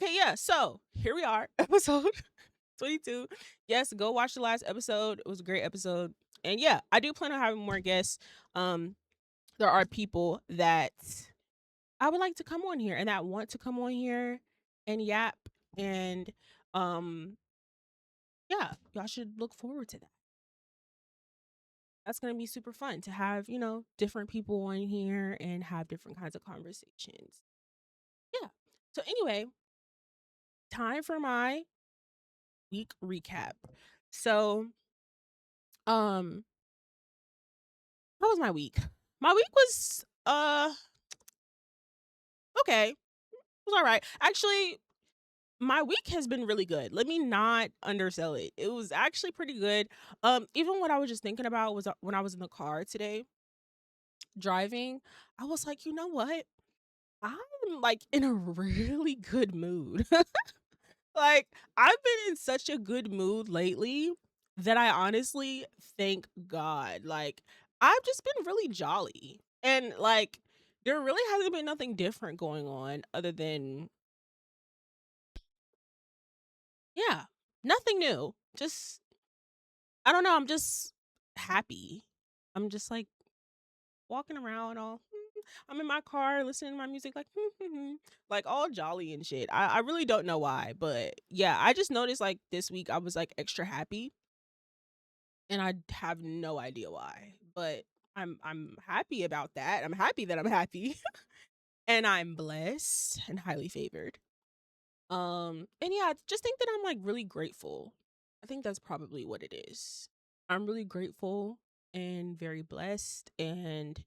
Okay, yeah. So here we are, episode 22. Yes, go watch the last episode. It was a great episode. And yeah, I do plan on having more guests. Um, there are people that I would like to come on here and that want to come on here and yap. And yeah, y'all should look forward to that. That's gonna be super fun to have, different people on here and have different kinds of conversations. Yeah. So anyway, time for my week recap. So, um, how was my week? My week was okay. It was all right. Actually, my week has been really good. Let me not undersell it. It was actually pretty good. Even what I was just thinking about was when I was in the car today driving, I was like, you know what? I'm like in a really good mood. Like, I've been in such a good mood lately that I honestly thank God. Like, I've just been really jolly. And like there really hasn't been nothing different going on other than yeah, nothing new. Just I don't know, I'm just happy. I'm just like walking around all I'm in my car listening to my music like like all jolly and shit. I really don't know why, but yeah, I just noticed like this week I was like extra happy and I have no idea why. But I'm happy about that. I'm happy that I'm happy and I'm blessed and highly favored. And yeah, I just think that I'm like really grateful. I think that's probably what it is. I'm really grateful and very blessed and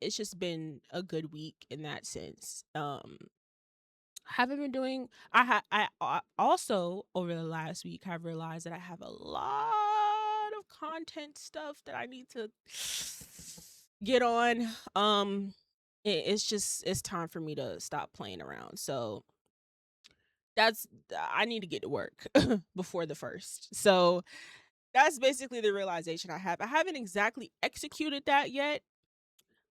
it's just been a good week in that sense. Haven't been doing also over the last week I've realized that I have a lot of content stuff that I need to get on. It's just it's time for me to stop playing around. So that's I need to get to work before the first. So that's basically the realization I have. I haven't exactly executed that yet,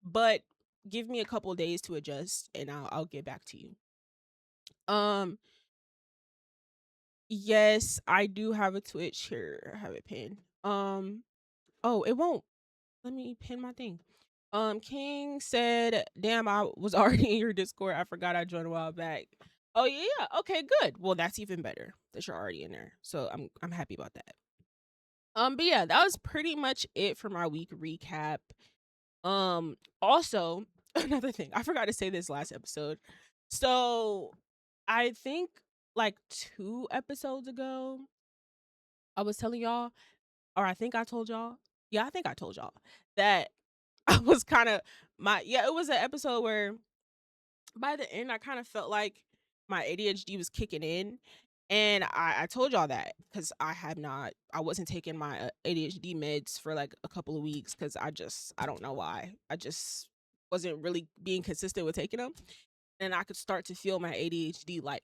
but give me a couple days to adjust and I'll get back to you. Um yes, I do have a Twitch here. I have it pinned. Oh, it won't let me pin my thing. King said, "Damn, I was already in your Discord. I forgot I joined a while back." Oh yeah, yeah. Okay, good. Well, that's even better that you're already in there. So I'm happy about that. But yeah, that was pretty much it for my week recap. Also, another thing, I forgot to say this last episode. So, I think like 2 episodes ago, I was telling y'all, or I think I told y'all. Yeah, I think I told y'all that I was kind of it was an episode where by the end I kind of felt like my ADHD was kicking in. And I told y'all that because I wasn't taking my ADHD meds for like a couple of weeks because I don't know why. I just wasn't really being consistent with taking them. And I could start to feel my ADHD like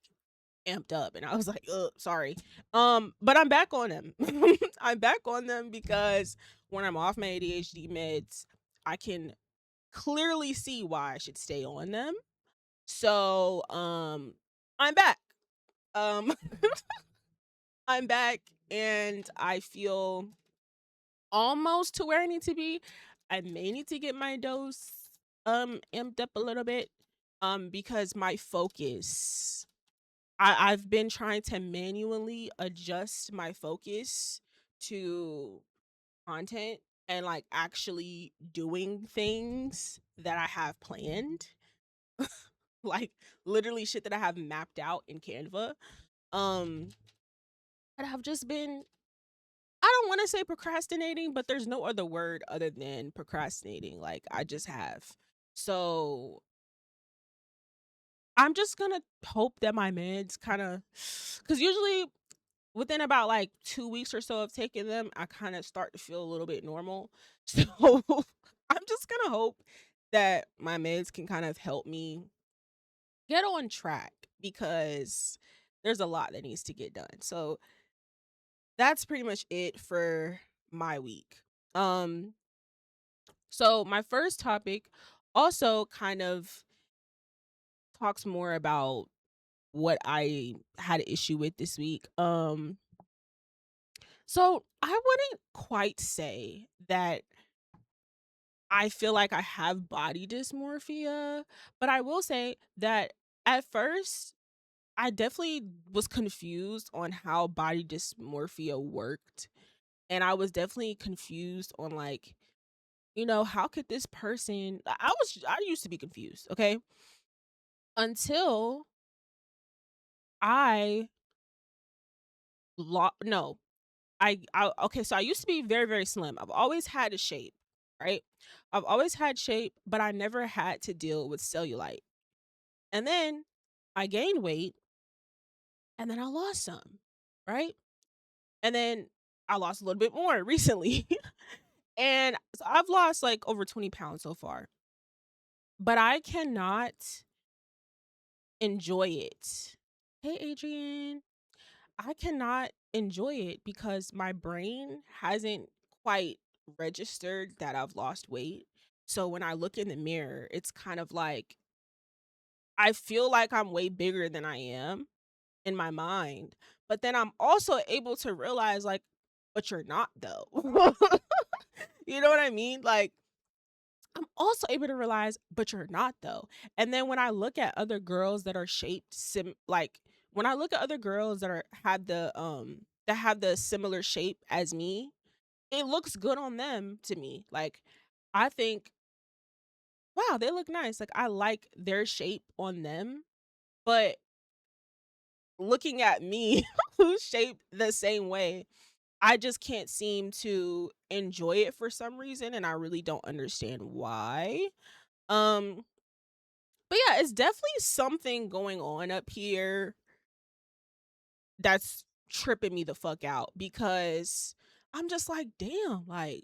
amped up. And I was like, ugh, sorry. But I'm back on them. I'm back on them because when I'm off my ADHD meds, I can clearly see why I should stay on them. So, I'm back. Um, I'm back and I feel almost to where I need to be. I may need to get my dose amped up a little bit because my focus I've been trying to manually adjust my focus to content and like actually doing things that I have planned. Like literally shit that I have mapped out in Canva. Um and I've just been I don't want to say procrastinating, but there's no other word other than procrastinating. Like I just have. So I'm just gonna hope that my meds kind of, because usually within about like 2 weeks or so of taking them, I kind of start to feel a little bit normal. So I'm just gonna hope that my meds can kind of help me get on track because there's a lot that needs to get done. So that's pretty much it for my week. Um, so my first topic also kind of talks more about what I had an issue with this week. So I wouldn't quite say that I feel like I have body dysmorphia, but I will say that at first I definitely was confused on how body dysmorphia worked. And I was definitely confused on like, how could this person I used to be confused, okay? Until I no, I okay, so I used to be very, very slim. I've always had a shape, right? I've always had shape, but I never had to deal with cellulite. And then I gained weight and then I lost some, right? And then I lost a little bit more recently. And so I've lost like over 20 pounds so far, but I cannot enjoy it. Hey, Adrian. I cannot enjoy it because my brain hasn't quite registered that I've lost weight. So when I look in the mirror, it's kind of like I feel like I'm way bigger than I am in my mind. But then I'm also able to realize, like, but you're not though. You know what I mean? Like, I'm also able to realize, but you're not though. And then when I look at other girls that are shaped like when I look at other girls that have the similar shape as me, it looks good on them to me. Like I think, wow, they look nice. Like I like their shape on them, but looking at me who's shaped the same way, I just can't seem to enjoy it for some reason and I really don't understand why. Um But yeah, it's definitely something going on up here that's tripping me the fuck out because I'm just like, damn, like,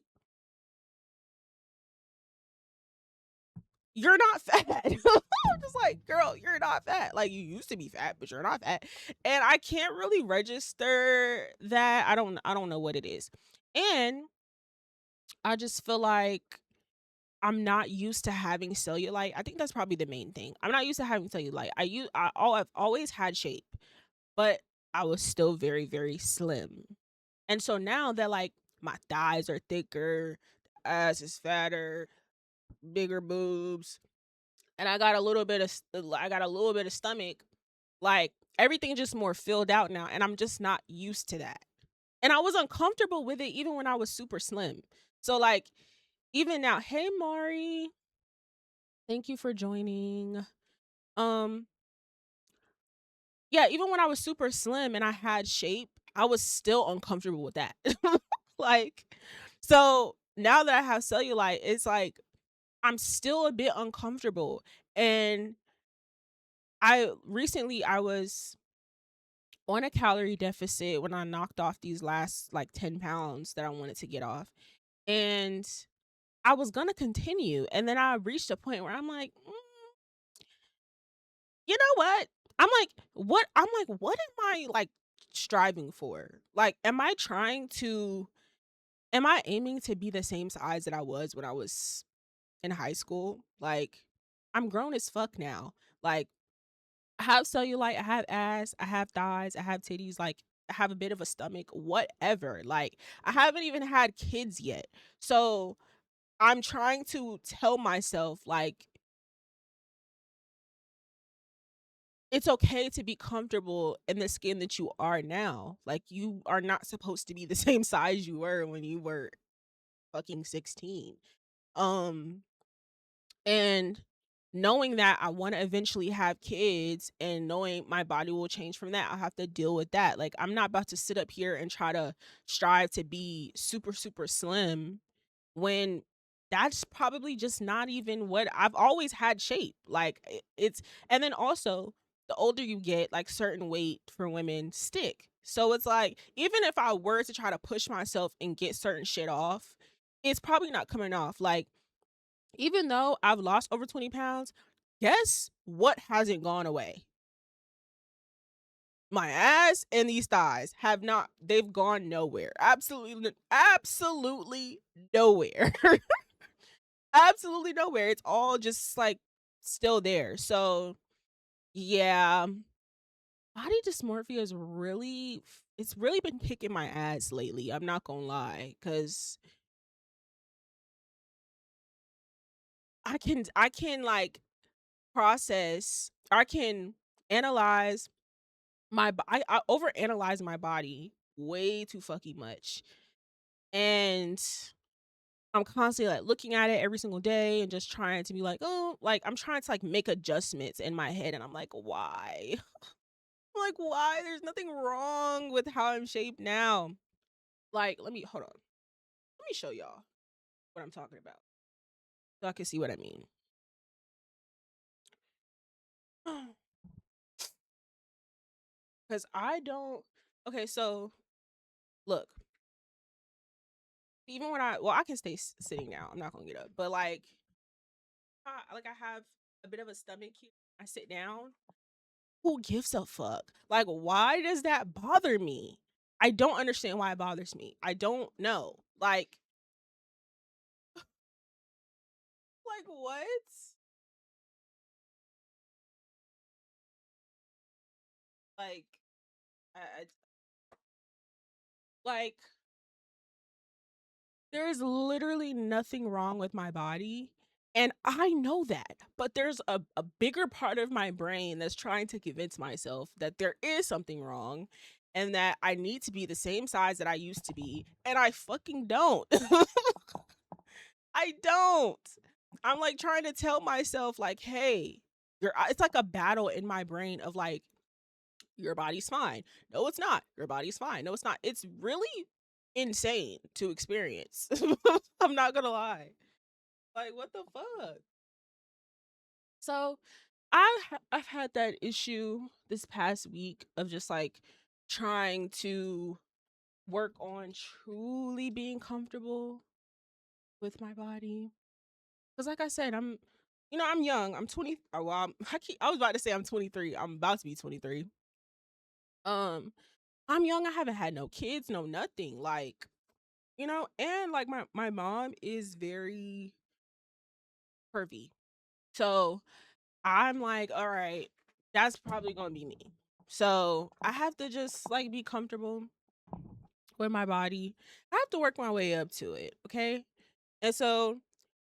you're not fat. I'm just like, girl, you're not fat. Like, you used to be fat, but you're not fat. And I can't really register that. I don't know what it is. And I just feel like I'm not used to having cellulite. I think that's probably the main thing. I'm not used to having cellulite. I've always had shape, but I was still very, very slim. And so now that like my thighs are thicker, ass is fatter, bigger boobs, and I got a little bit of stomach, like everything just more filled out now and I'm just not used to that. And I was uncomfortable with it even when I was super slim. So like even now, hey Mari, thank you for joining. Um yeah, even when I was super slim and I had shape, I was still uncomfortable with that. Like, so now that I have cellulite, it's like I'm still a bit uncomfortable. And I was on a calorie deficit when I knocked off these last like 10 pounds that I wanted to get off. And I was gonna continue. And then I reached a point where I'm like, you know what? What am I like striving for? Like, am I aiming to be the same size that I was when I was in high school? Like, I'm grown as fuck now. Like, I have cellulite, I have ass, I have thighs, I have titties, like, I have a bit of a stomach, whatever. Like, I haven't even had kids yet. So, I'm trying to tell myself, like, it's okay to be comfortable in the skin that you are now. Like, you are not supposed to be the same size you were when you were fucking 16. Um, And knowing that I want to eventually have kids and knowing my body will change from that, I have to deal with that. Like, I'm not about to sit up here and try to strive to be super, super slim when that's probably just not even what I've always had shape. Like, and then also, the older you get, like, certain weight for women stick. So it's like, even if I were to try to push myself and get certain shit off, it's probably not coming off. Like, even though I've lost over 20 pounds, guess what hasn't gone away? My ass and these thighs have not, they've gone nowhere. Absolutely nowhere. Absolutely nowhere. It's all just like still there. So, yeah. body dysmorphia is really it's really been kicking my ass lately. I'm not gonna lie, cause I can like process. I can analyze I overanalyze my body way too fucking much, and I'm constantly like looking at it every single day and just trying to be like, oh, like I'm trying to like make adjustments in my head, and I'm like, why? I'm like, why? There's nothing wrong with how I'm shaped now. Like, let me hold on. Let me show y'all what I'm talking about so I can see what I mean. Because I don't. Okay, so look, even when I can stay sitting now. I'm not gonna get up, but like I have a bit of a stomach here. I sit down. Who gives a fuck? Like, why does that bother me? I don't understand why it bothers me. I don't know. Like what? Like, I like there is literally nothing wrong with my body. And I know that. But there's a bigger part of my brain that's trying to convince myself that there is something wrong and that I need to be the same size that I used to be. And I fucking don't. I don't. I'm like trying to tell myself, like, hey, it's like a battle in my brain of like, your body's fine. No, it's not. Your body's fine. No, it's not. It's really insane to experience. I'm not gonna lie. Like, what the fuck? So I've had that issue this past week of just like trying to work on truly being comfortable with my body. Cause like I said, I'm young. I'm 20. Oh, well, I was about to say I'm 23. I'm about to be 23. Um, I'm young. I haven't had no kids, no nothing. Like, and like my mom is very curvy. So I'm like, all right, that's probably gonna be me. So I have to just like be comfortable with my body. I have to work my way up to it. Okay. And so,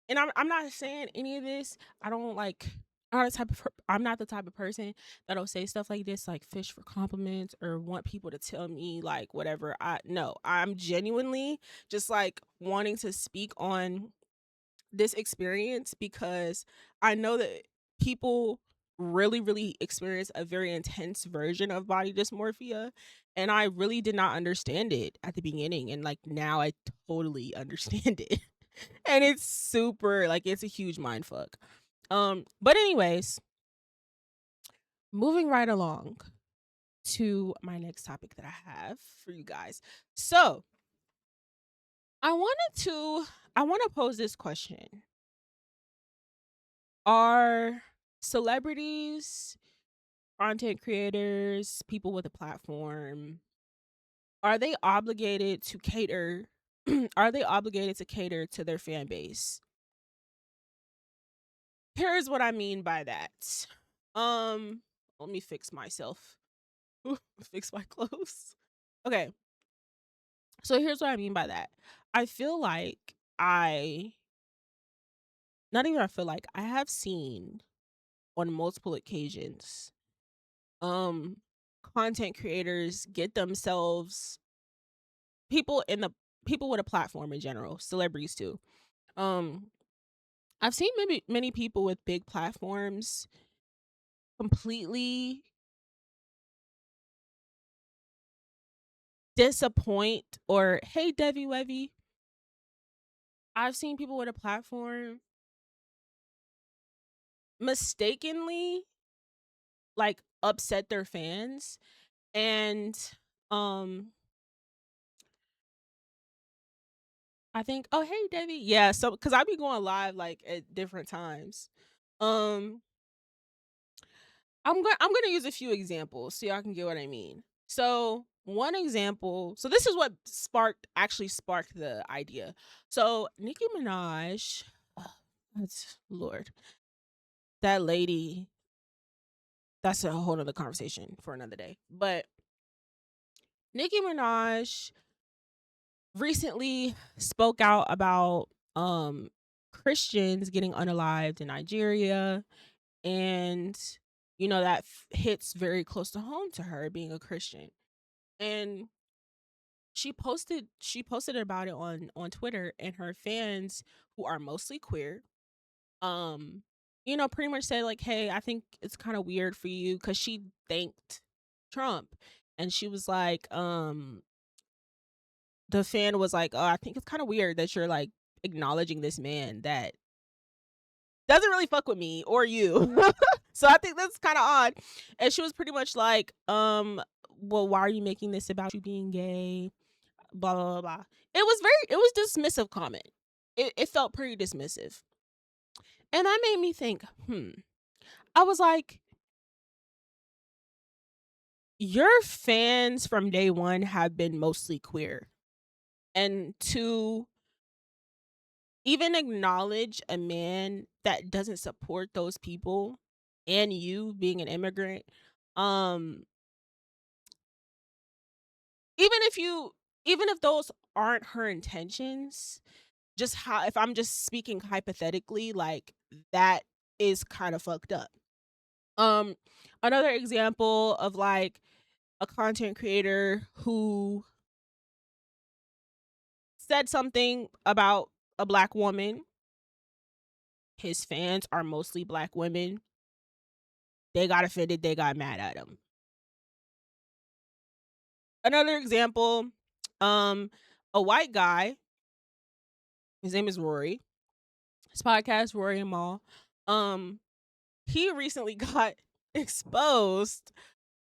and I'm not saying any of this. I don't like. I'm not the type of person that'll say stuff like this, like fish for compliments or want people to tell me like whatever. I'm genuinely just like wanting to speak on this experience because I know that people really, really experience a very intense version of body dysmorphia. And I really did not understand it at the beginning. And like now I totally understand it. And it's super like it's a huge mind fuck. But anyways, moving right along to my next topic that I have for you guys. So I wanted to I want to pose this question. Are celebrities, content creators, people with a platform, are they obligated to cater are they obligated to cater to their fan base? Here's what I mean by that. Um, Let me fix myself. Fix my clothes. Okay. So here's what I mean by that. I feel like I not even I feel like I have seen on multiple occasions um content creators get themselves people in the people with a platform in general, celebrities too. Um I've seen maybe many people with big platforms completely disappoint or hey Devi Wevy. I've seen people with a platform mistakenly like upset their fans and um I think, oh hey Devi. Yeah, so cuz I be going live like at different times. Um I'm going to use a few examples so y'all can get what I mean. So, one example, so this is what sparked the idea. So, Nicki Minaj, that's Lord. That lady, that's a whole nother conversation for another day. But Nicki Minaj recently spoke out about Christians getting unalived in Nigeria, and that hits very close to home to her being a Christian. And she posted about it on Twitter, and her fans, who are mostly queer, um pretty much said like, hey, I think it's kind of weird for you, because she thanked Trump, and she was like, the fan was like, oh, I think it's kind of weird that you're like acknowledging this man that doesn't really fuck with me or you. So I think that's kind of odd. And she was pretty much like, well, why are you making this about you being gay, blah blah blah blah. It was dismissive comment. It felt pretty dismissive. And that made me think, I was like, your fans from day one have been mostly queer. And to even acknowledge a man that doesn't support those people, and you being an immigrant, um, even if you even if those aren't her intentions, just how, if I'm just speaking hypothetically, like, that is kind of fucked up. Um, Another example of like a content creator who said something about a black woman. His fans are mostly black women. They got offended. They got mad at him. Another example, a white guy. His name is Rory. His podcast, Rory and Maul. He recently got exposed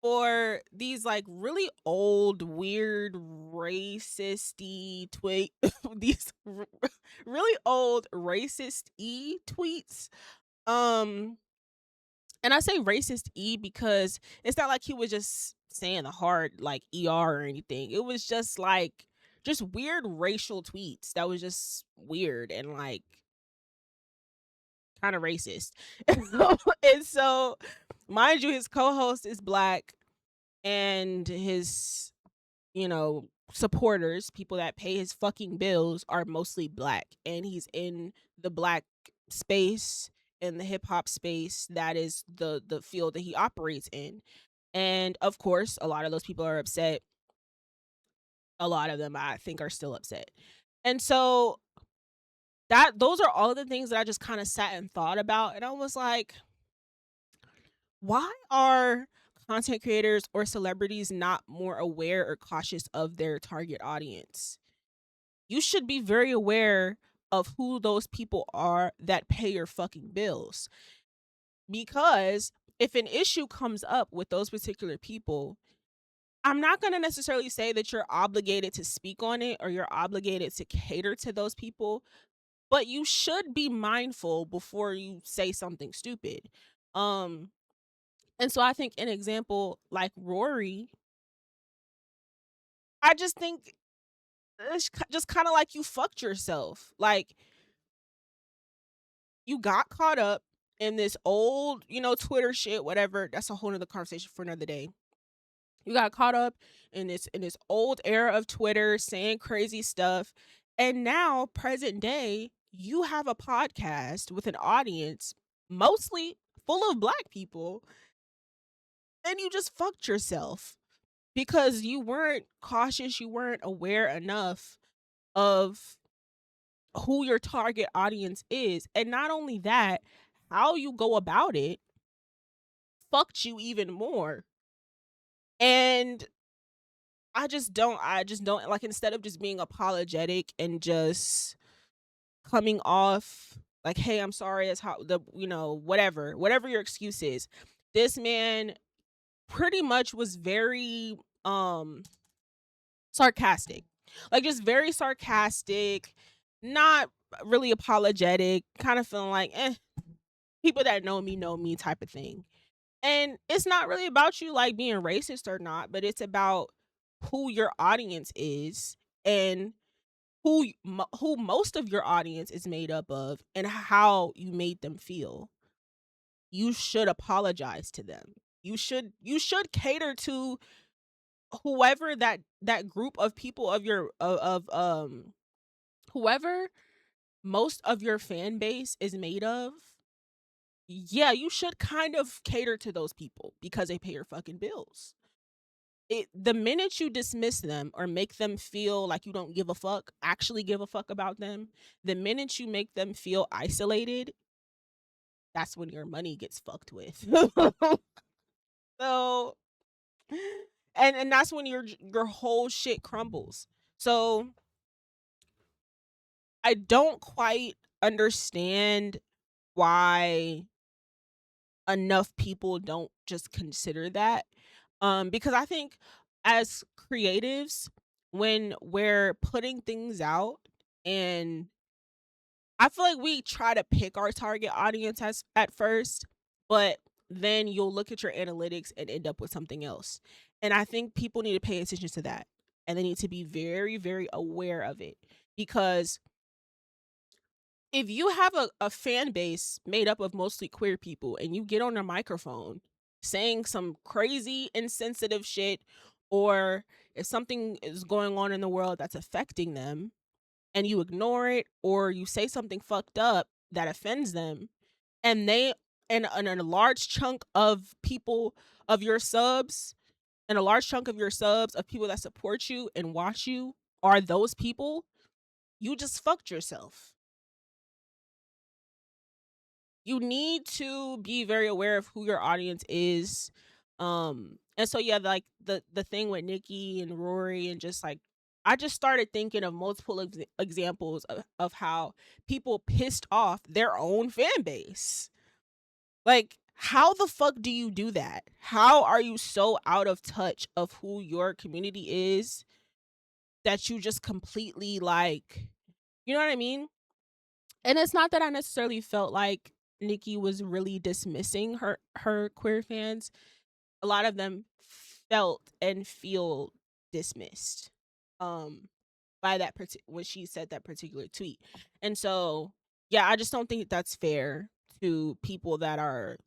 for these like really old, weird, racist-y tweet these really old racist-y tweets. And I say racist-y because it's not like he was just saying the hard like ER or anything. It was just like just weird racial tweets that was just weird and like kind of racist. And so, mind you, his co-host is black, and his, supporters, people that pay his fucking bills, are mostly black, and he's in the black space, in the hip hop space, that is the field that he operates in. And of course, a lot of those people are upset. A lot of them, I think, are still upset. And so those are all of the things that I just kind of sat and thought about, and I was like, why are content creators or celebrities not more aware or cautious of their target audience? You should be very aware of who those people are that pay your fucking bills. Because if an issue comes up with those particular people, I'm not going to necessarily say that you're obligated to speak on it or you're obligated to cater to those people, but you should be mindful before you say something stupid. Um and so I think an example like Rory, I just think it's just kind of like you fucked yourself. Like, you got caught up in this old, Twitter shit, whatever. That's a whole nother conversation for another day. You got caught up in this old era of Twitter saying crazy stuff. And now, present day, you have a podcast with an audience mostly full of black people, and you just fucked yourself because you weren't cautious, you weren't aware enough of who your target audience is. And not only that, how you go about it fucked you even more. And I just don't like, instead of just being apologetic and just coming off like, hey, I'm sorry, that's how whatever your excuse is. This man pretty much was very sarcastic. Like, just very sarcastic, not really apologetic, kind of feeling like, people that know me type of thing. And it's not really about you like being racist or not, but it's about who your audience is, and who most of your audience is made up of, and how you made them feel. You should apologize to them. You should cater to whoever that group of people of your of whoever most of your fan base is made of. Yeah, you should kind of cater to those people because they pay your fucking bills. The minute you dismiss them or make them feel like you don't give a fuck, actually give a fuck about them, the minute you make them feel isolated, that's when your money gets fucked with. So, and that's when your whole shit crumbles. So, I don't quite understand why enough people don't just consider that. Because I think as creatives, when we're putting things out, and I feel like we try to pick our target audience at first, but then you'll look at your analytics and end up with something else. And I think people need to pay attention to that. And they need to be very, very aware of it. Because if you have a fan base made up of mostly queer people and you get on a microphone saying some crazy insensitive shit, or if something is going on in the world that's affecting them and you ignore it, or you say something fucked up that offends them, and they and a large chunk of people of your subs and a large chunk of your subs of people that support you and watch you are those people, you just fucked yourself. You need to be very aware of who your audience is. And so yeah, like the thing with Nikki and Rory, and just like I just started thinking of multiple examples of how people pissed off their own fan base. Like, how the fuck do you do that? How are you so out of touch of who your community is that you just completely, like, you know what I mean? And it's not that I necessarily felt like Nikki was really dismissing her queer fans. A lot of them felt and feel dismissed um by when she said that particular tweet. And so, yeah, I just don't think that's fair to people that are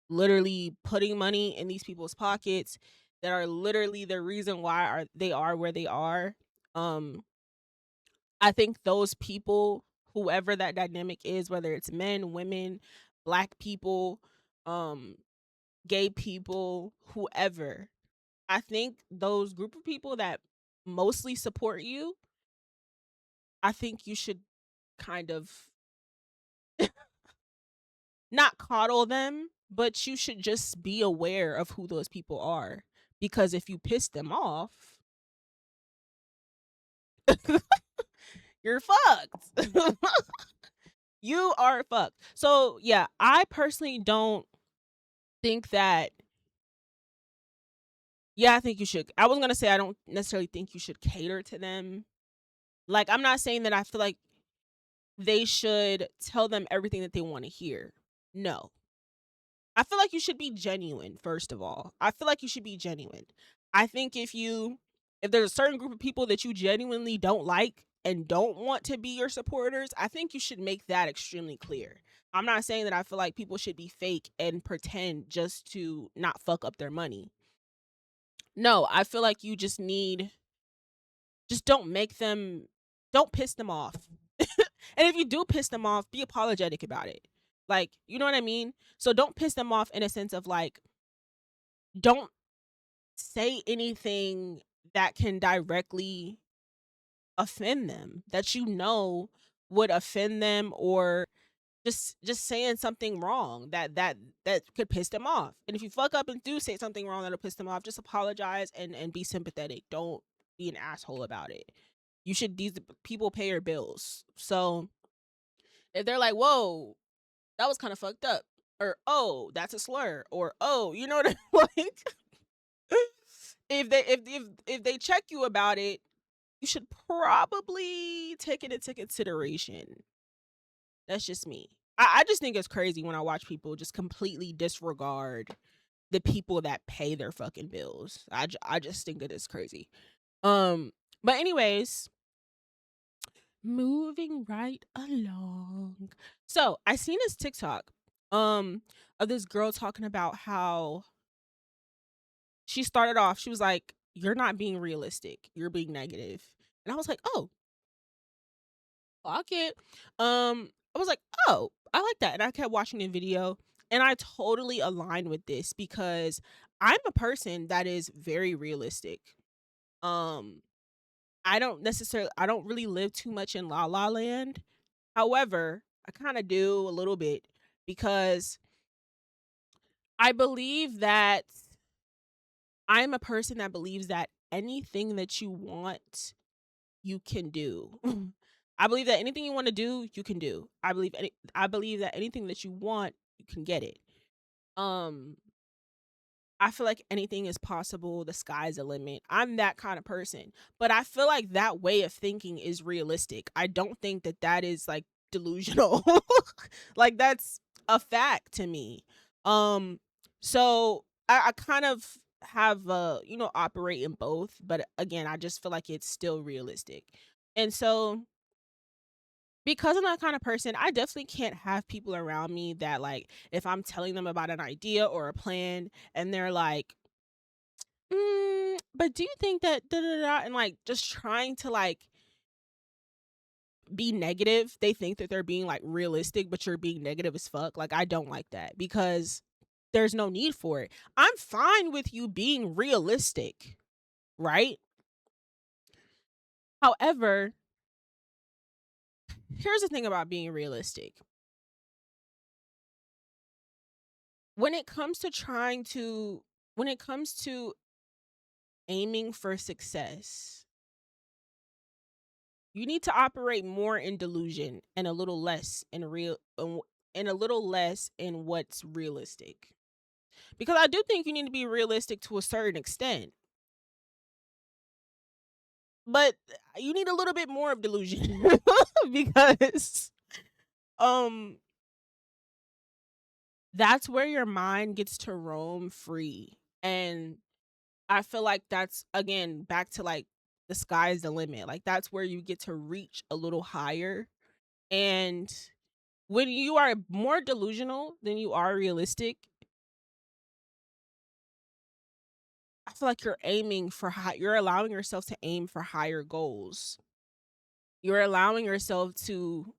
literally putting money in these people's pockets, that are literally the reason why they are where they are. Um I think those people, whoever that dynamic is, whether it's men, women, black people, um, gay people, whoever, I think those group of people that mostly support you, I think you should kind of not coddle them, but you should just be aware of who those people are. Because if you piss them off, you're fucked. You are fucked. So yeah, I personally don't think that. Yeah, I think you should. I was gonna say I don't necessarily think you should cater to them. Like, I'm not saying that I feel like they should tell them everything that they want to hear. No. I feel like you should be genuine, first of all. I feel like you should be genuine. I think if there's a certain group of people that you genuinely don't like and don't want to be your supporters, I think you should make that extremely clear. I'm not saying that I feel like people should be fake and pretend just to not fuck up their money. No, I feel like you just don't piss them off. And if you do piss them off, be apologetic about it. Like, you know what I mean? So don't piss them off in a sense of like, don't say anything that can directly offend them, that you know would offend them, or just saying something wrong that could piss them off. And if you fuck up and do say something wrong that'll piss them off, just apologize and be sympathetic. Don't be an asshole about it. These people pay your bills. So if they're like, "Whoa, that was kind of fucked up," or "Oh, that's a slur," or "Oh," you know what I like. If they check you about it, you should probably take it into consideration. That's just me. I just think it's crazy when I watch people just completely disregard the people that pay their fucking bills. I just think it is crazy. But anyways, moving right along. So I seen this TikTok of this girl talking about how She started off, she was like, "You're not being realistic. You're being negative." And I was like, "Oh, fuck it." I was like, "Oh, I like that." And I kept watching the video and I totally align with this because I'm a person that is very realistic. Um, I don't really live too much in La La Land. However, I kind of do a little bit because I believe that I'm a person that believes that anything that you want, you can do. I believe that anything you want to do, you can do. I believe that anything that you want, you can get it. Um I feel like anything is possible. The sky's the limit. I'm that kind of person. But I feel like that way of thinking is realistic. I don't think that that is like delusional. Like that's a fact to me. Um so I kind of have operate in both, but again, I just feel like it's still realistic. And so because I'm that kind of person, I definitely can't have people around me that like if I'm telling them about an idea or a plan and they're like, but do you think that da da da and like just trying to like be negative, they think that they're being like realistic, but you're being negative as fuck. Like I don't like that because there's no need for it. I'm fine with you being realistic, right? However, here's the thing about being realistic. When it comes to when it comes to aiming for success, you need to operate more in delusion and a little less in and a little less in what's realistic. Because I do think you need to be realistic to a certain extent, but you need a little bit more of delusion because um that's where your mind gets to roam free. And I feel like that's again back to like the sky's the limit. Like that's where you get to reach a little higher. And when you are more delusional than you are realistic, I feel like you're allowing yourself to aim for higher goals. You're allowing yourself to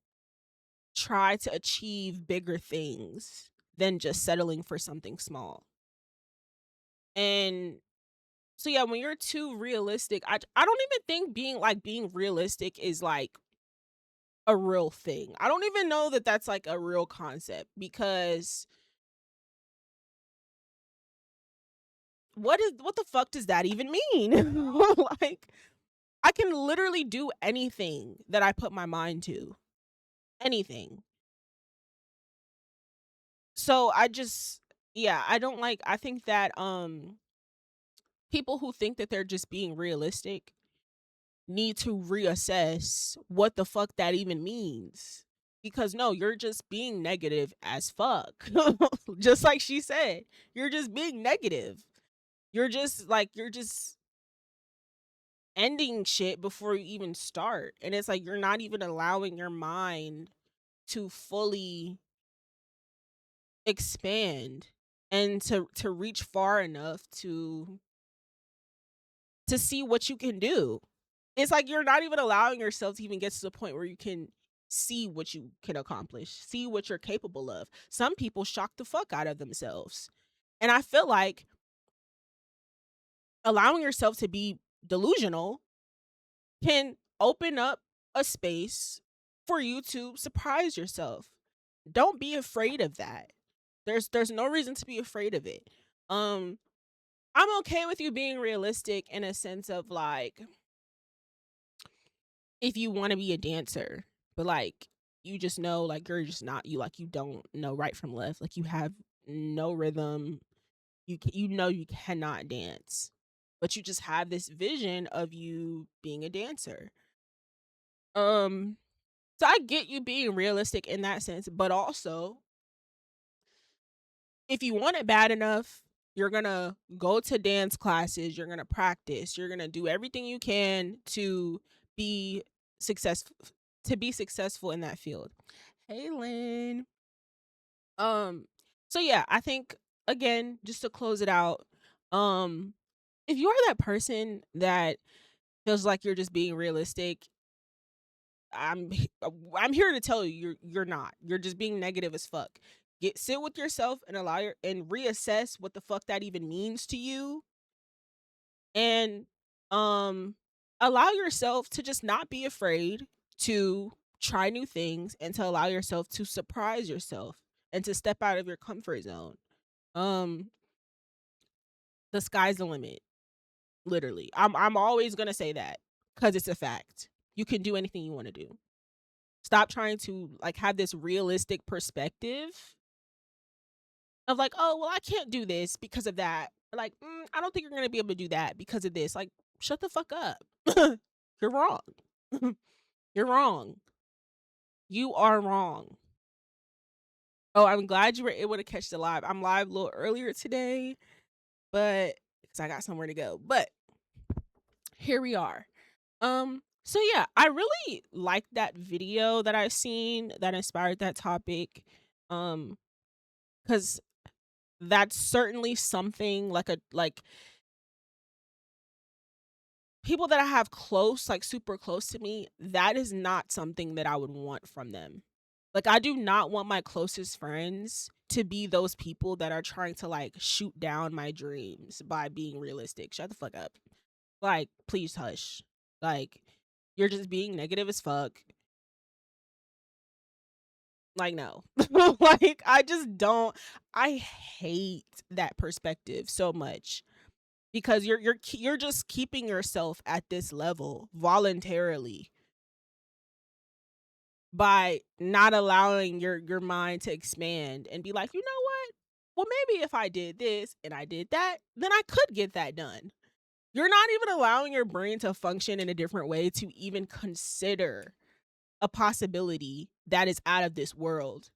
try to achieve bigger things than just settling for something small. And so yeah, when you're too realistic, I don't even think being realistic is like a real thing. I don't even know that that's like a real concept because what the fuck does that even mean? Like I can literally do anything that I put my mind to. Anything. So I just yeah, I think that people who think that they're just being realistic need to reassess what the fuck that even means. Because no, you're just being negative as fuck. Just like she said, you're just being negative. You're just ending shit before you even start. And it's like you're not even allowing your mind to fully expand and to reach far enough to see what you can do. It's like you're not even allowing yourself to even get to the point where you can see what you can accomplish, see what you're capable of. Some people shock the fuck out of themselves. And I feel like allowing yourself to be delusional can open up a space for you to surprise yourself. Don't be afraid of that. There's no reason to be afraid of it. Um I'm okay with you being realistic in a sense of like if you want to be a dancer, but like you just know like you're just not you don't know right from left. Like you have no rhythm. You know you cannot dance. But you just have this vision of you being a dancer. Um so I get you being realistic in that sense, but also if you want it bad enough, you're going to go to dance classes, you're going to practice, you're going to do everything you can to be successful in that field. Hey Lynn. Um so yeah, I think again, just to close it out, Um, if you are that person that feels like you're just being realistic, I'm I'm here to tell you you're not. You're just being negative as fuck. Sit with yourself and reassess what the fuck that even means to you, and um allow yourself to just not be afraid to try new things and to allow yourself to surprise yourself and to step out of your comfort zone. Um the sky's the limit, literally. I'm always going to say that cuz it's a fact. You can do anything you want to do. Stop trying to like have this realistic perspective of like, "Oh, well I can't do this because of that." Like, I don't think you're going to be able to do that because of this." Like, shut the fuck up. You're wrong. You're wrong. You are wrong. Oh, I'm glad you were able to catch the live. I'm live a little earlier today, but because I got somewhere to go. But here we are. So yeah, I really liked that video that I seen that inspired that topic. Um, because that's certainly something like people that I have close, like super close to me, that is not something that I would want from them. Like I do not want my closest friends to be those people that are trying to like shoot down my dreams by being realistic. Shut the fuck up. Like, please hush. Like, you're just being negative as fuck. Like, no. Like, I just don't. I hate that perspective so much because you're just keeping yourself at this level voluntarily by not allowing your mind to expand and be like, you know what? Well, maybe if I did this and I did that, then I could get that done. You're not even allowing your brain to function in a different way to even consider a possibility that is out of this world.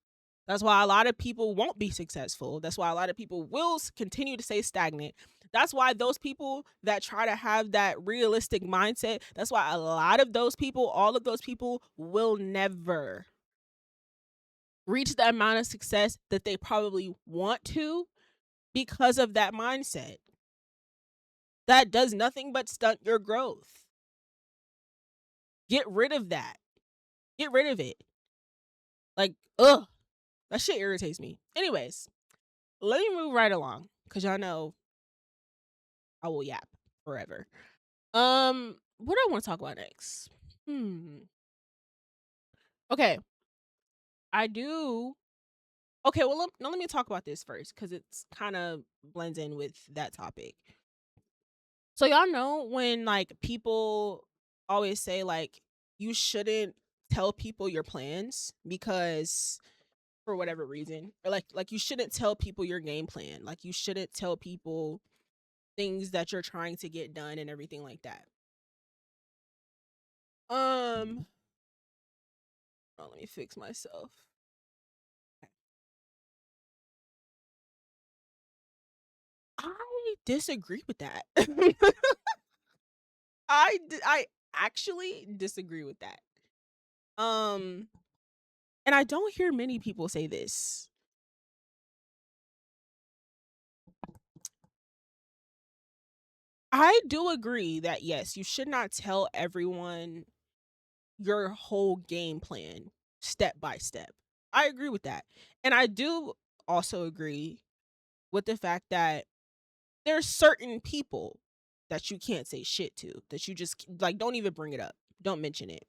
That's why a lot of people won't be successful. That's why a lot of people will continue to stay stagnant. That's why those people that try to have that realistic mindset, that's why a lot of those people, all of those people will never reach the amount of success that they probably want to because of that mindset. That does nothing but stunt your growth. Get rid of that. Get rid of it. Like, ugh, that shit irritates me. Anyways, let me move right along because y'all know I will yap forever. What do I want to talk about next? Okay, I do. Okay, well, let me talk about this first because it's kind of blends in with that topic. So y'all know when like people always say like you shouldn't tell people your plans because for whatever reason, or like you shouldn't tell people your game plan. Like you shouldn't tell people things that you're trying to get done and everything like that. Oh, let me fix myself. I disagree with that. I actually disagree with that. Um, and I don't hear many people say this. I do agree that yes, you should not tell everyone your whole game plan step by step. I agree with that. And I do also agree with the fact that there's certain people that you can't say shit to, that you just like don't even bring it up. Don't mention it.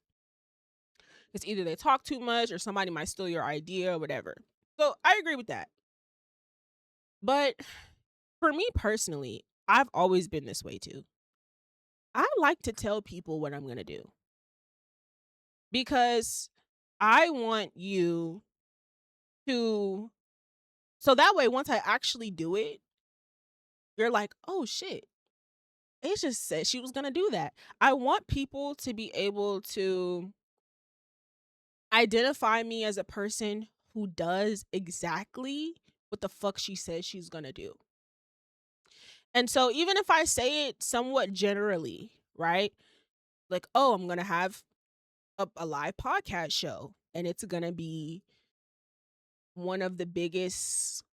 It's either they talk too much or somebody might steal your idea or whatever. So I agree with that. But for me personally, I've always been this way too. I like to tell people what I'm going to do because I want you to, so that way, once I actually do it, you're like, oh shit, it just said she was going to do that. I want people to be able to identify me as a person who does exactly what the fuck she says she's going to do. And so even if I say it somewhat generally, right? Like, oh, I'm going to have a live podcast show and it's going to be one of the biggest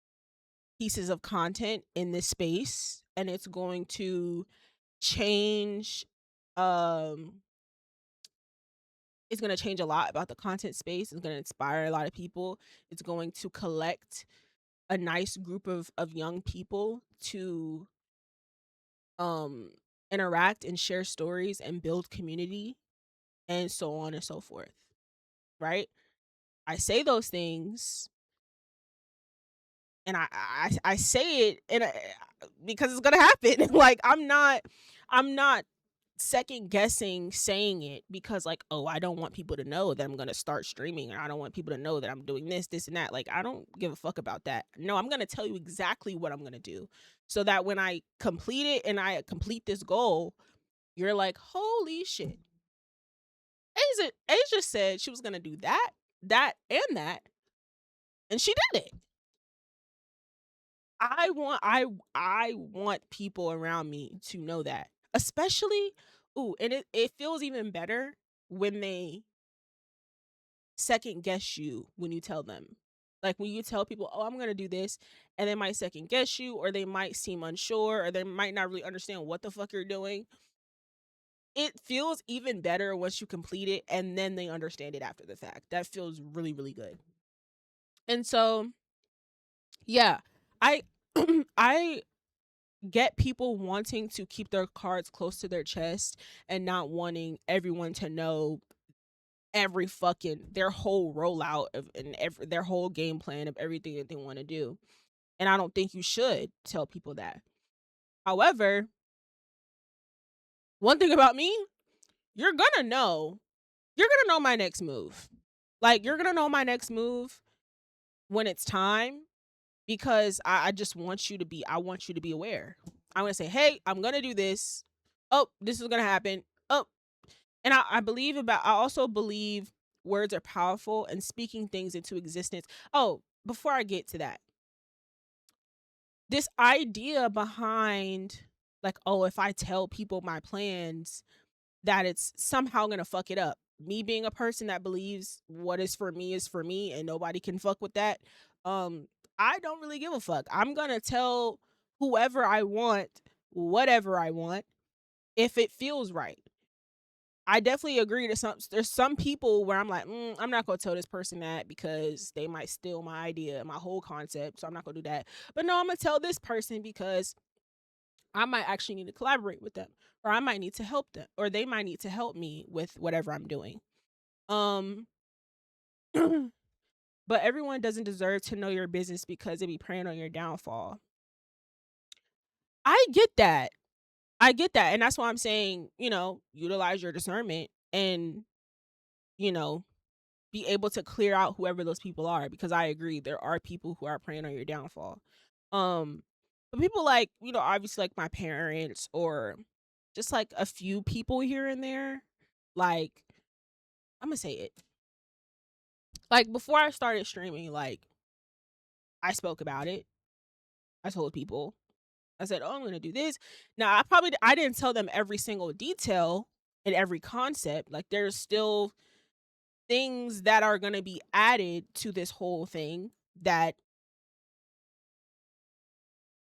pieces of content in this space, and it's going to change um it's going to change a lot about the content space. It's going to inspire a lot of people. It's going to collect a nice group of young people to um interact and share stories and build community and so on and so forth, right? I say those things and I say it and because it's gonna happen. Like I'm not second guessing saying it because like, oh, I don't want people to know that I'm gonna start streaming, or I don't want people to know that I'm doing this and that. Like, I don't give a fuck about that. No, I'm gonna tell you exactly what I'm gonna do, so that when I complete it and I complete this goal, you're like, holy shit. Asia said she was gonna do that, and that, and she did it. I want people around me to know that. Especially, ooh, and it feels even better when they second guess you when you tell them. Like when you tell people, "Oh, I'm going to do this," and they might second guess you, or they might seem unsure, or they might not really understand what the fuck you're doing. It feels even better once you complete it and then they understand it after the fact. That feels really, really good. And so, yeah, I I get people wanting to keep their cards close to their chest and not wanting everyone to know every fucking their whole rollout of and their whole game plan of everything that they want to do. And I don't think you should tell people that. However, one thing about me, you're gonna know. You're gonna know my next move. Like you're gonna know my next move when it's time, because I just want you to be I want you to be aware. I'm gonna say, hey, I'm gonna do this. Oh, this is gonna happen. Oh, and I also believe words are powerful and speaking things into existence. Oh, before I get to that, this idea behind like, oh, if I tell people my plans, that it's somehow gonna fuck it up. Me being a person that believes what is for me and nobody can fuck with that. Um, I don't really give a fuck. I'm gonna tell whoever I want, whatever I want, if it feels right. I definitely agree to there's some people where I'm like, I'm not gonna tell this person that because they might steal my idea, my whole concept. So I'm not gonna do that. But no, I'm gonna tell this person because I might actually need to collaborate with them, or I might need to help them, or they might need to help me with whatever I'm doing. Um, but everyone doesn't deserve to know your business because they be preying on your downfall. I get that. I get that. And that's why I'm saying, utilize your discernment and, you know, be able to clear out whoever those people are, because I agree there are people who are preying on your downfall. Um, but people like, obviously like my parents or just like a few people here and there, like I'm gonna say it. Like before I started streaming, like I spoke about it. I told people. I said, "Oh, I'm gonna do this." Now I didn't tell them every single detail and every concept. Like there's still things that are gonna be added to this whole thing that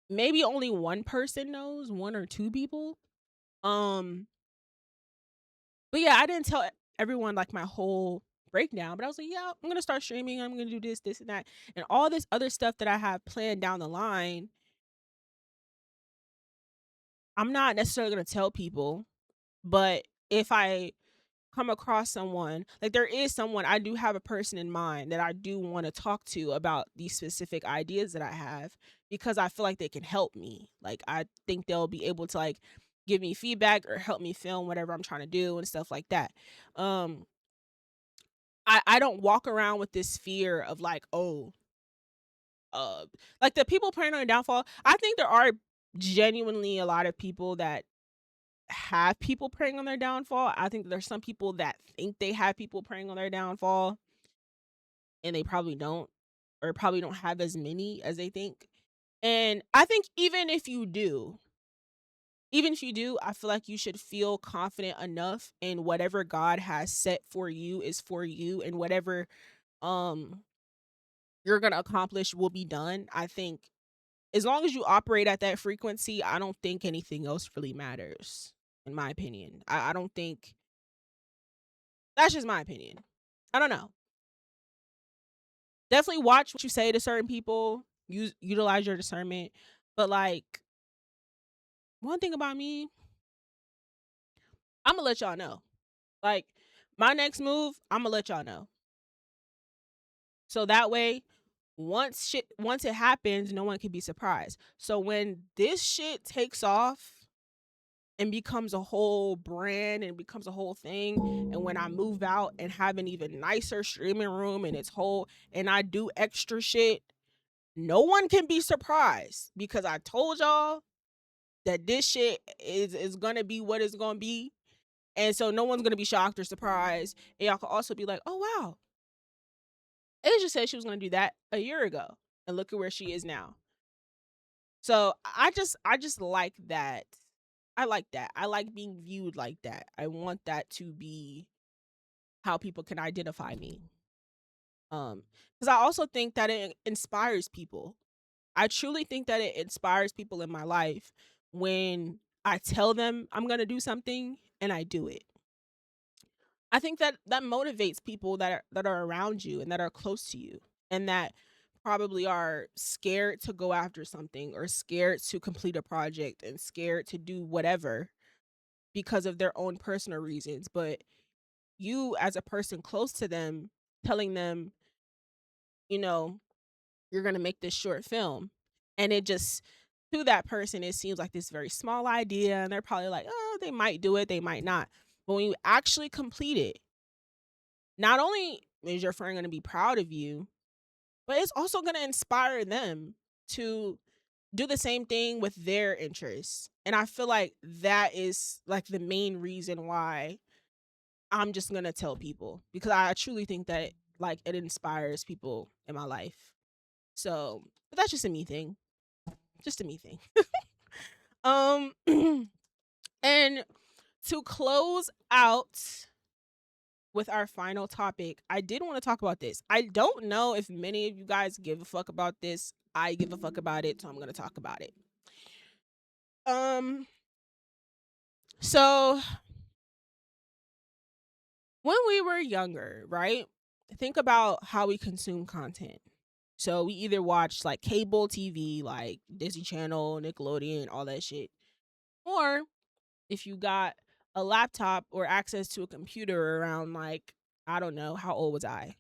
maybe only one person knows, one or two people. Um, but yeah, I didn't tell everyone like my whole breakdown, but I was like, yeah, I'm gonna start streaming, I'm gonna do this, and that, and all this other stuff that I have planned down the line. I'm not necessarily gonna tell people, but if I come across someone, like there is someone, I do have a person in mind that I do want to talk to about these specific ideas that I have, because I feel like they can help me. Like I think they'll be able to like give me feedback or help me film whatever I'm trying to do and stuff like that. Um I don't walk around with this fear of like, oh, like the people praying on your downfall. I think there are genuinely a lot of people that have people preying on their downfall. I think there's some people that think they have people preying on their downfall and they probably don't, or probably don't have as many as they think. And I think even if you do, I feel like you should feel confident enough in whatever God has set for you is for you, and whatever um you're going to accomplish will be done. I think as long as you operate at that frequency, I don't think anything else really matters, in my opinion. I don't think that's just my opinion. I don't know. Definitely watch what you say to certain people. Utilize your discernment. But like one thing about me, I'm gonna let y'all know. Like my next move, I'm gonna let y'all know. So that way, once it happens, no one can be surprised. So when this shit takes off and becomes a whole brand and becomes a whole thing, and when I move out and have an even nicer streaming room and it's whole and I do extra shit, no one can be surprised because I told y'all that this shit is gonna be what it's gonna be. And so no one's gonna be shocked or surprised. And y'all can also be like, oh wow, Asia said she was gonna do that a year ago. And look at where she is now. So I just like that. I like that. I like being viewed like that. I want that to be how people can identify me. Because I also think that it inspires people. I truly think that it inspires people in my life when I tell them I'm gonna do something and I do it. I think that that motivates people that are around you and that are close to you and that probably are scared to go after something or scared to complete a project and scared to do whatever because of their own personal reasons. But you as a person close to them telling them, you know, you're going to make this short film and it just to that person it seems like this very small idea and they're probably like, "Oh, they might do it, they might not." But when you actually complete it, not only is your friend going to be proud of you, but it's also going to inspire them to do the same thing with their interests. And I feel like that is like the main reason why I'm just going to tell people because I truly think that like it inspires people in my life. So, but that's just a me thing. Just a me thing. Um and to close out with our final topic, I did want to talk about this. I don't know if many of you guys give a fuck about this. I give a fuck about it, so I'm going to talk about it. Um so when we were younger, right? Think about how we consume content. So we either watch like cable TV, like Disney Channel, Nickelodeon, all that shit, or if you got a laptop or access to a computer around like, I don't know, how old was I?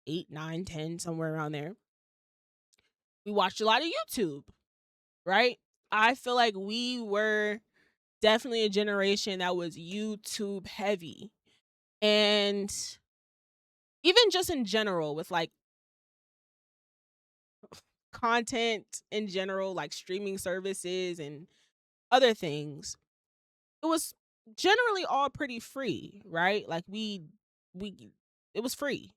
8, 9, 10, somewhere around there. We watched a lot of YouTube, right? I feel like we were definitely a generation that was YouTube heavy. And even just in general with like content in general, like streaming services and other things, it was generally all pretty free, right? Like we it was free.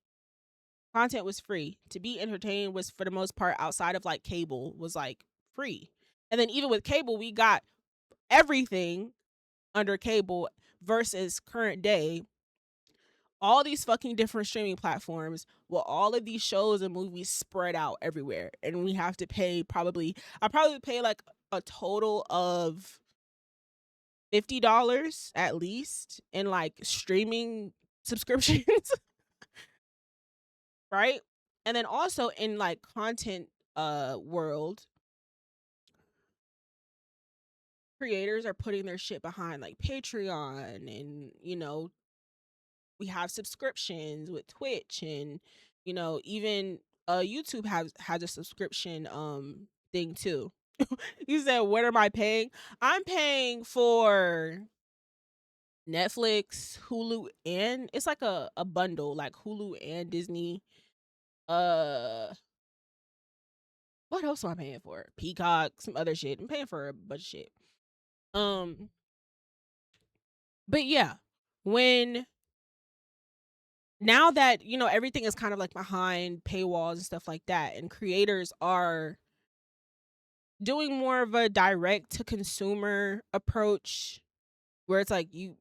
Content was free. To be entertained was for the most part outside of like cable was like free. And then even with cable, we got everything under cable versus current day all these fucking different streaming platforms with all of these shows and movies spread out everywhere. And we have to pay I probably pay like a total of $50 at least in like streaming subscriptions, right? And then also in like content world, creators are putting their shit behind like Patreon and we have subscriptions with Twitch and even YouTube has a subscription thing too. You said what am I paying? I'm paying for Netflix, Hulu, and it's like a bundle like Hulu and Disney. Uh what else am I paying for? Peacock, some other shit. I'm paying for a bunch of shit. Um but yeah, when now that everything is kind of like behind paywalls and stuff like that and creators are doing more of a direct to consumer approach where it's like you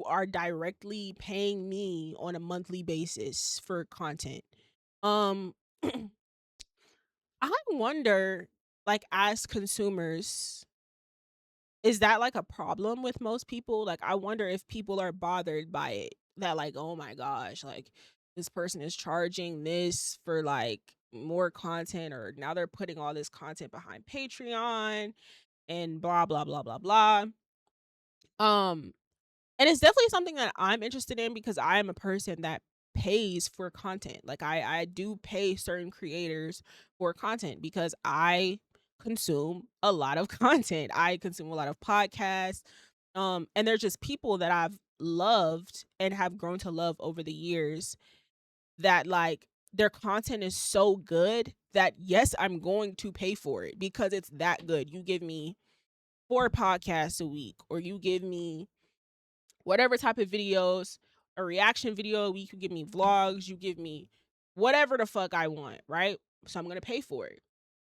are directly paying me on a monthly basis for content. um I wonder like as consumers, is that like a problem with most people? Like I wonder if people are bothered by it. That like, oh my gosh, like this person is charging this for like more content, or now they're putting all this content behind Patreon and blah blah blah blah blah. Um and it's definitely something that I'm interested in because I am a person that pays for content. Like I do pay certain creators for content because I consume a lot of content. I consume a lot of podcasts. And they're just people that I've loved and have grown to love over the years, that like their content is so good that yes, I'm going to pay for it because it's that good. You give me 4 podcasts a week, or you give me whatever type of videos, a reaction video, you could give me vlogs, you give me whatever the fuck I want, right? So I'm gonna pay for it,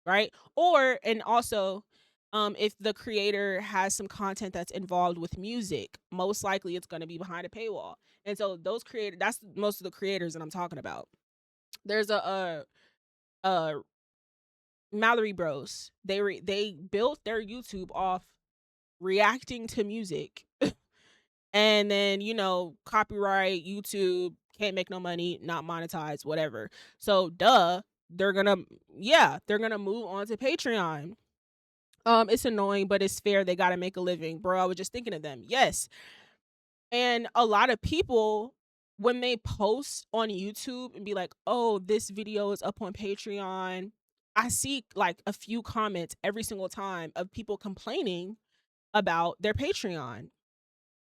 right? Or and also, if the creator has some content that's involved with music, most likely it's gonna be behind a paywall. And so those creators, that's most of the creators that I'm talking about. There's a Mallory Bros. They built their YouTube off reacting to music. And then, copyright, YouTube, can't make no money, not monetized, whatever. So duh, they're gonna yeah, they're gonna move on to Patreon. It's annoying, but it's fair. They gotta make a living. Bro, I was just thinking of them. Yes. And a lot of people, when they post on YouTube and be like, oh, this video is up on Patreon, I see like a few comments every single time of people complaining about their Patreon.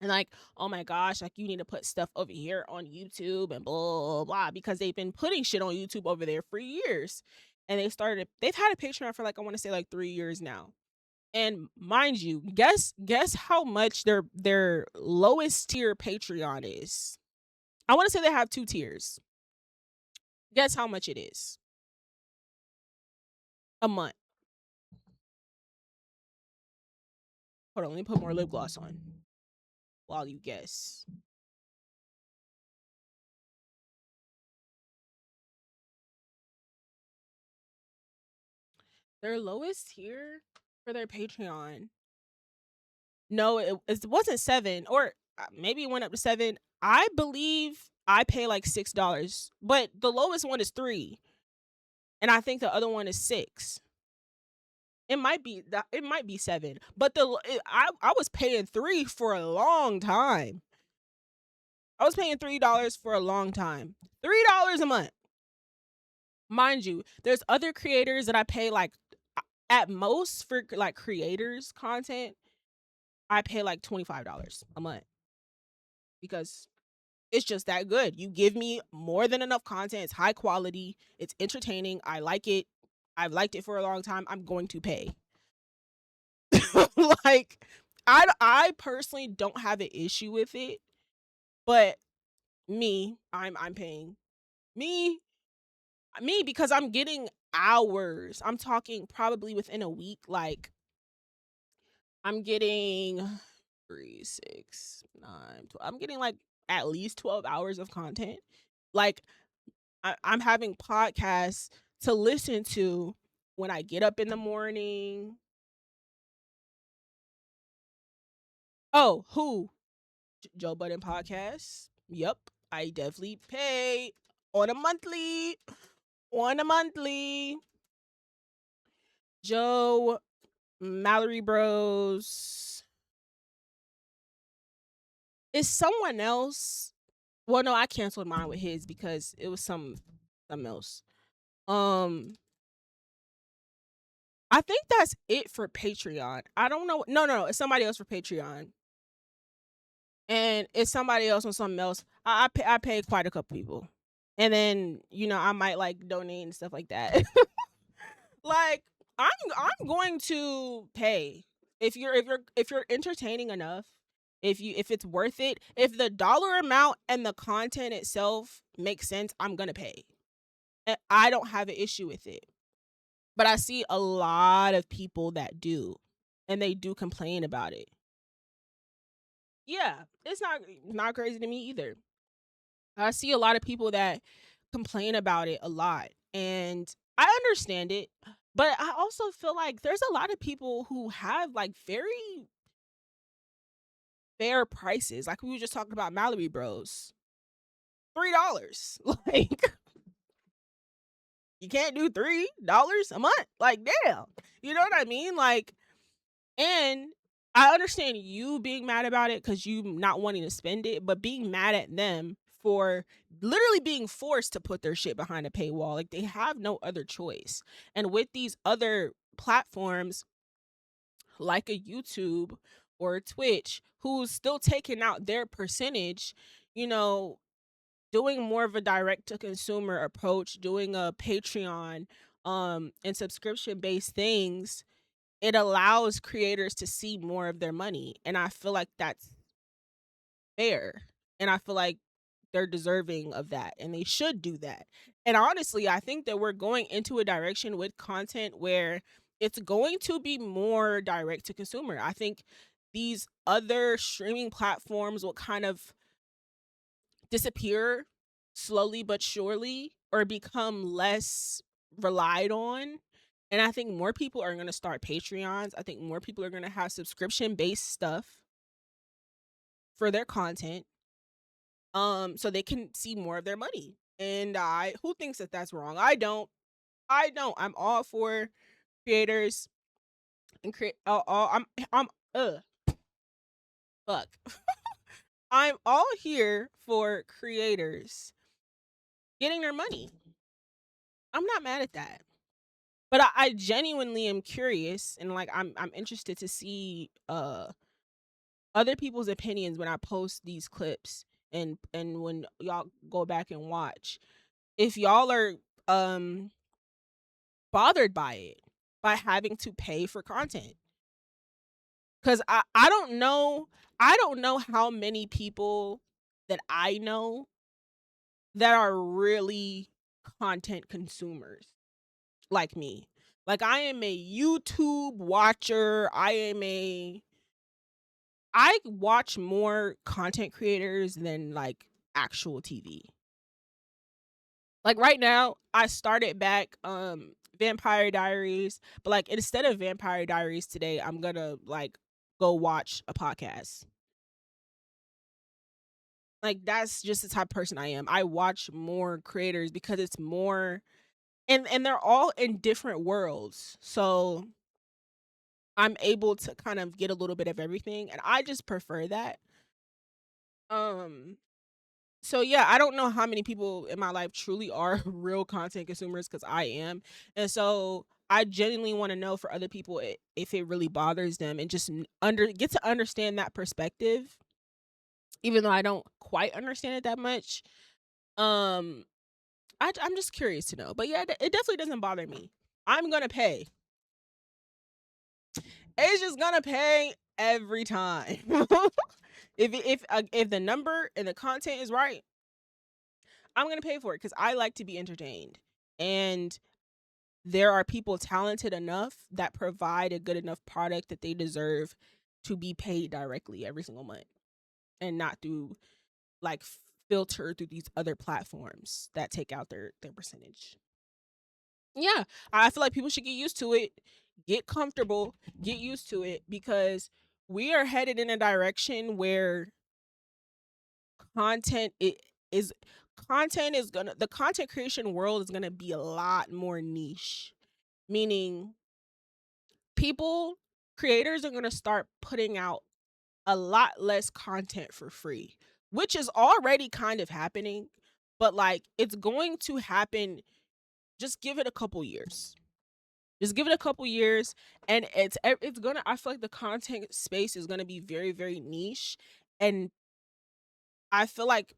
And like, oh my gosh, like you need to put stuff over here on YouTube and blah, blah, blah, because they've been putting shit on YouTube over there for years. And they've had a Patreon for like, I want to say like 3 years now. And mind you, guess how much their lowest tier Patreon is. I want to say they have 2 tiers. Guess how much it is a month. Hold on, let me put more lip gloss on while you guess. Their lowest tier for their Patreon. No, it wasn't 7, or maybe it went up to 7. I believe I pay like $6, but the lowest one is 3, and I think the other one is 6. It might be 7, but I was paying 3 for a long time. I was paying $3 for a long time. $3 a month. Mind you, there's other creators that I pay like at most for like creators content, I pay like $25 a month because it's just that good. You give me more than enough content. It's high quality. It's entertaining. I like it. I've liked it for a long time. I'm going to pay. Like I personally don't have an issue with it, but I'm paying. Me me because I'm getting hours. I'm talking probably within a week. Like I'm getting 3, 6, 9, 12. I'm getting like at least 12 hours of content. Like I'm having podcasts to listen to when I get up in the morning. Oh, who? Joe Budden podcast. Yep, I definitely pay on a monthly. On a monthly. Joe, Mallory Bros. Is someone else? Well, no, I canceled mine with his because it was something else. Um, I think that's it for Patreon. I don't know. No, no, no. It's somebody else for Patreon. And it's somebody else on something else. I pay quite a couple people. And then, I might like donate and stuff like that. Like I'm going to pay. If you're entertaining enough, if it's worth it, if the dollar amount and the content itself makes sense, I'm going to pay. And I don't have an issue with it. But I see a lot of people that do, and they do complain about it. Yeah, it's not crazy to me either. I see a lot of people that complain about it a lot, and I understand it. But I also feel like there's a lot of people who have like very fair prices. Like we were just talking about Mallory Bros. $3. Like you can't do $3 a month. Like damn. You know what I mean? Like, and I understand you being mad about it because you not wanting to spend it, but being mad at them for literally being forced to put their shit behind a paywall. Like they have no other choice. And with these other platforms like a YouTube or a Twitch, who's still taking out their percentage, you know, doing more of a direct to consumer approach, doing a Patreon and subscription based things, it allows creators to see more of their money. And I feel like that's fair. And I feel like they're deserving of that and they should do that. And honestly, I think that we're going into a direction with content where it's going to be more direct to consumer. I think these other streaming platforms will kind of disappear slowly but surely or become less relied on. And I think more people are going to start Patreons. I think more people are going to have subscription based stuff for their content so they can see more of their money. And I who thinks that that's wrong? I don't. I don't. I'm all for creators and create all I'm fuck. I'm all here for creators getting their money. I'm not mad at that. But I genuinely am curious and like I'm interested to see other people's opinions when I post these clips and when y'all go back and watch. If y'all are um bothered by it, by having to pay for content. Cuz I don't know how many people that I know that are really content consumers like me. Like I am a YouTube watcher. I watch more content creators than like actual TV. Like right now, I started back Vampire Diaries, but like instead of Vampire Diaries today, I'm gonna like go watch a podcast. Like that's just the type of person I am. I watch more creators because it's more and they're all in different worlds. So I'm able to kind of get a little bit of everything and I just prefer that. Um so yeah, I don't know how many people in my life truly are real content consumers because I am. And so I genuinely want to know for other people if it really bothers them and just get to understand that perspective, even though I don't quite understand it that much. Um, I'm just curious to know. But yeah, it definitely doesn't bother me. I'm gonna pay. It's just gonna pay every time. If the number and the content is right, I'm gonna pay for it because I like to be entertained. And there are people talented enough that provide a good enough product that they deserve to be paid directly every single month and not through like filter through these other platforms that take out their percentage. Yeah, I feel like people should get used to it, get comfortable, get used to it because we are headed in a direction where content it is content is gonna the content creation world is gonna be a lot more niche, meaning people creators are going to start putting out a lot less content for free, which is already kind of happening, but like it's going to happen. Just give it a couple years. Just give it a couple years and it's going to I feel like the content space is going to be very very niche and I feel like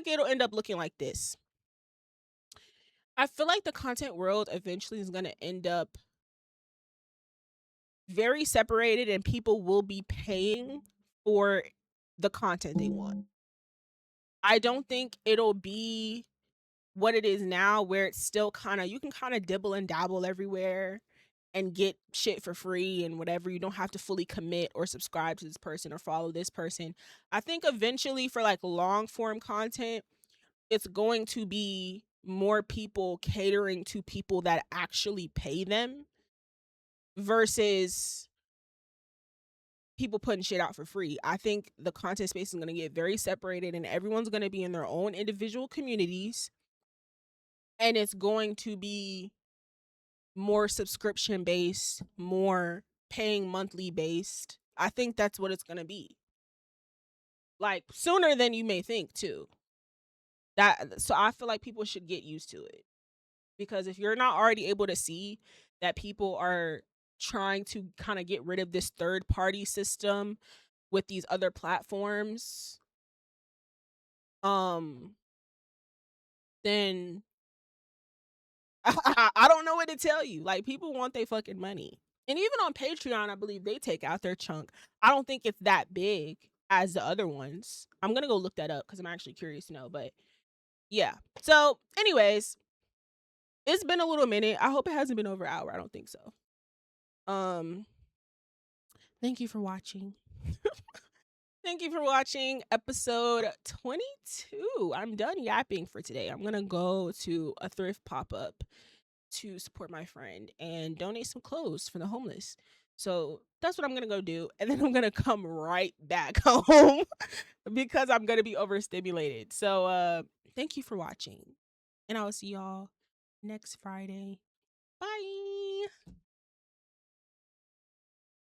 it'll end up looking like this. I feel like the content world eventually is going to end up very separated and people will be paying for the content they want. I don't think it'll be what it is now where it's still kind of you can kind of dibble and dabble everywhere and get shit for free and whatever. You don't have to fully commit or subscribe to this person or follow this person. I think eventually for like long form content, it's going to be more people catering to people that actually pay them versus people putting shit out for free. I think the content space is going to get very separated and everyone's going to be in their own individual communities, and it's going to be more subscription based, more paying monthly based. I think that's what it's going to be. Like sooner than you may think too. So I feel like people should get used to it. Because if you're not already able to see that people are trying to kind of get rid of this third party system with these other platforms, um then I don't know what to tell you. Like people want their fucking money. And even on Patreon, I believe they take out their chunk. I don't think it's that big as the other ones. I'm going to go look that up cuz I'm actually curious to know, but yeah. So, anyways, it's been a little minute. I hope it hasn't been over an hour. I don't think so. Um Thank you for watching. Thank you for watching episode 22. I'm done yapping for today. I'm going to go to a thrift pop-up to support my friend and donate some clothes for the homeless. So that's what I'm going to go do. And then I'm going to come right back home because I'm going to be overstimulated. So thank you for watching. And I will see y'all next Friday.